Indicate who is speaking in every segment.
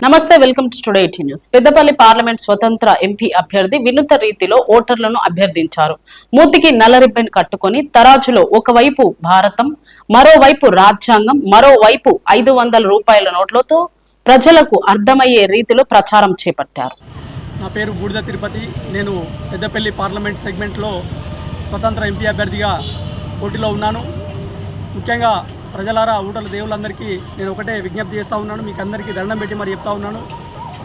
Speaker 1: నమస్తే, welcome to today news. Peddapalli parliament స్వతంత్ర MP అభ్యర్థి వినూత్న రీతిలో ఓటర్లను అభ్యర్థించారు. మూతికి నల్ల రిబ్బన్ కట్టుకుని తరాజులో ఒకవైపు భారతం, మరోవైపు రాజ్యాంగం, మరోవైపు 500 రూపాయల నోట్లతో ప్రజలకు అర్థమయ్యే రీతిలో ప్రచారం చేపట్టారు.
Speaker 2: నా పేరు బూడిద తిరుపతి. నేను పెద్దపల్లి పార్లమెంట్ సెగ్మెంట్లో స్వతంత్ర ఎంపీ అభ్యర్థిగా పోటీలో ఉన్నాను. ముఖ్యంగా ప్రజలారా, ఊటల దేవుళ్ళందరికీ నేను ఒకటే విజ్ఞప్తి చేస్తూ ఉన్నాను. మీకు అందరికీ దండం పెట్టి మరి చెప్తా ఉన్నాను.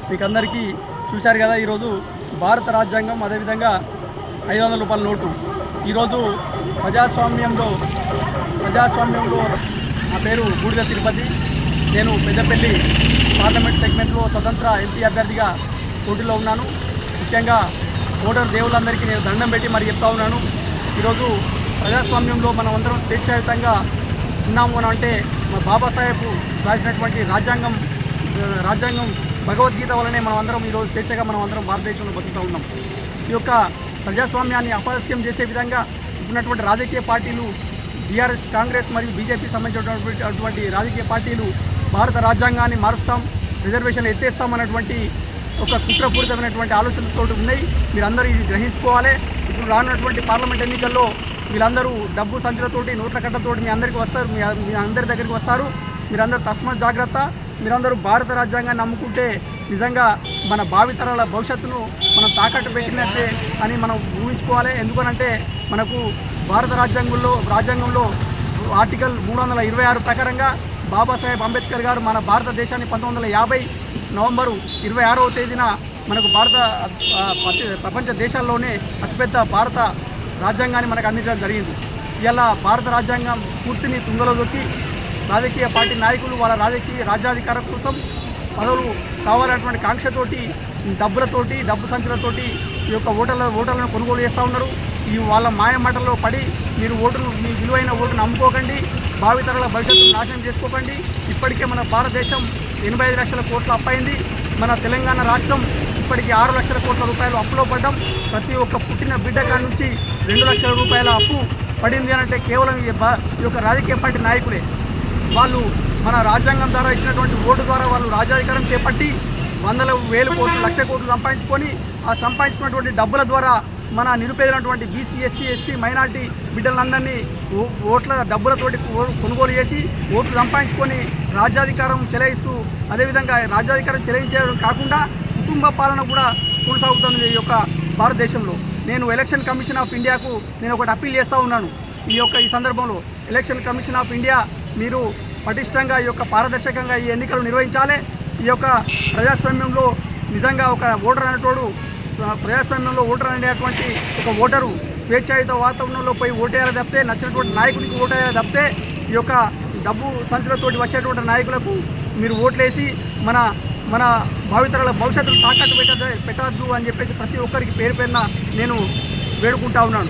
Speaker 2: మీకు అందరికీ చూశారు కదా, ఈరోజు భారత రాజ్యాంగం, అదేవిధంగా 500 రూపాయల నోటు. ఈరోజు ప్రజాస్వామ్యంలో నా పేరు బూడిద తిరుపతి. నేను పెద్దపల్లి పార్లమెంట్ సెగ్మెంట్లో స్వతంత్ర ఎంపీ అభ్యర్థిగా పోటీలో ఉన్నాను. ముఖ్యంగా ఓటర్ దేవుళ్ళందరికీ నేను దండం పెట్టి మరి చెప్తా ఉన్నాను. ఈరోజు ప్రజాస్వామ్యంలో మనం అందరం స్వేచ్ఛాయుతంగా ఉన్నాము అని అంటే మా బాబాసాహెబ్ రాసినటువంటి రాజ్యాంగం భగవద్గీత వల్లనే మనం అందరం ఈరోజు స్వేచ్ఛగా మనం అందరం భారతదేశంలో బతుకుతూ ఉన్నాం. ఈ యొక్క ప్రజాస్వామ్యాన్ని అపహాస్యం చేసే విధంగా ఉన్నటువంటి రాజకీయ పార్టీలు, బీఆర్ఎస్, కాంగ్రెస్ మరియు బీజేపీ సంబంధించినటువంటి రాజకీయ పార్టీలు భారత రాజ్యాంగాన్ని మారుస్తాం, రిజర్వేషన్లు ఎత్తేస్తామన్నటువంటి ఒక కుట్రపూరితమైనటువంటి ఆలోచనలతో ఉన్నాయి. మీరందరూ ఇది గ్రహించుకోవాలి. ఇప్పుడు రానున్నటువంటి పార్లమెంట్ ఎన్నికల్లో వీళ్ళందరూ డబ్బు సంచులతోటి, నోట్ల కట్టతోటి మీ అందరికీ వస్తారు, మీ అందరి దగ్గరికి వస్తారు. మీరందరూ తస్మాత్ జాగ్రత్త. మీరందరూ భారత రాజ్యాంగాన్ని నమ్ముకుంటే నిజంగా మన భావితరాల భవిష్యత్తును మనం తాకట్టు పెట్టినట్టే అని మనం ఊహించుకోవాలి. ఎందుకనంటే మనకు భారత రాజ్యాంగంలో ఆర్టికల్ 326 ప్రకారంగా బాబాసాహెబ్ అంబేద్కర్ గారు మన భారతదేశాన్ని 1950 నవంబరు 26వ తేదీన మనకు ప్రపంచ దేశాల్లోనే అతిపెద్ద భారత రాజ్యాంగాన్ని మనకు అందించడం జరిగింది. ఇలా భారత రాజ్యాంగం స్ఫూర్తిని తుంగలో దొక్కి రాజకీయ పార్టీ నాయకులు వాళ్ళ రాజ్యాధికారం కోసం పదవులు కావాలన్నటువంటి కాంక్షతోటి, డబ్బు సంచులతోటి ఈ యొక్క ఓటర్లను కొనుగోలు చేస్తూ ఉన్నారు. ఈ వాళ్ళ మాయమాటల్లో పడి మీరు మీ విలువైన ఓటును అమ్ముకోకండి, భావితరాల భవిష్యత్తును నాశనం చేసుకోకండి. ఇప్పటికే మన భారతదేశం 85 లక్షల కోట్ల అప్పయింది. మన తెలంగాణ రాష్ట్రం ఇప్పటికీ 6 లక్షల కోట్ల రూపాయలు అప్పులో పడ్డాం. ప్రతి ఒక్క పుట్టిన బిడ్డ కాడి నుంచి 2 లక్షల రూపాయల అప్పు పడింది అని అంటే కేవలం ఈ యొక్క రాజకీయ పార్టీ నాయకులే. వాళ్ళు మన రాజ్యాంగం ద్వారా ఇచ్చినటువంటి ఓటు ద్వారా వాళ్ళు రాజ్యాధికారం చేపట్టి 100,000 కోట్లు, 1,00,000 కోట్లు సంపాదించుకొని ఆ సంపాదించుకున్నటువంటి డబ్బుల ద్వారా మన నిరుపేదైనటువంటి బీసీ, ఎస్సీ, ఎస్టీ, మైనార్టీ బిడ్డలందరినీ ఓట్ల డబ్బులతోటి కొనుగోలు చేసి ఓట్లు సంపాదించుకొని రాజ్యాధికారం చెలాయిస్తూ, అదేవిధంగా రాజ్యాధికారం చెలాయించడం కాకుండా కుటుంబ పాలన కూడా కొనసాగుతుంది ఈ యొక్క భారతదేశంలో. నేను ఎలక్షన్ కమిషన్ ఆఫ్ ఇండియాకు నేను ఒకటి అప్పీల్ చేస్తూ ఉన్నాను. ఈ సందర్భంలో ఎలక్షన్ కమిషన్ ఆఫ్ ఇండియా మీరు పటిష్టంగా ఈ యొక్క పారదర్శకంగా ఈ ఎన్నికలు నిర్వహించాలి. ఈ యొక్క ప్రజాస్వామ్యంలో నిజంగా ఒక ఓటర్ అనేటువంటి ఒక ఓటరు స్వేచ్ఛాయుత వాతావరణంలో పోయి ఓటేయాలి తప్పితే, నచ్చినటువంటి నాయకుడికి ఓటేయాలి తప్పితే ఈ యొక్క డబ్బు సంచులతోటి వచ్చేటువంటి నాయకులకు మీరు ఓట్లేసి మన భావితరాల భవిష్యత్తును తాకట్టు పెట్టద్దు అని చెప్పేసి ప్రతి ఒక్కరికి పేరు పేరున నేను వేడుకుంటా ఉన్నాను.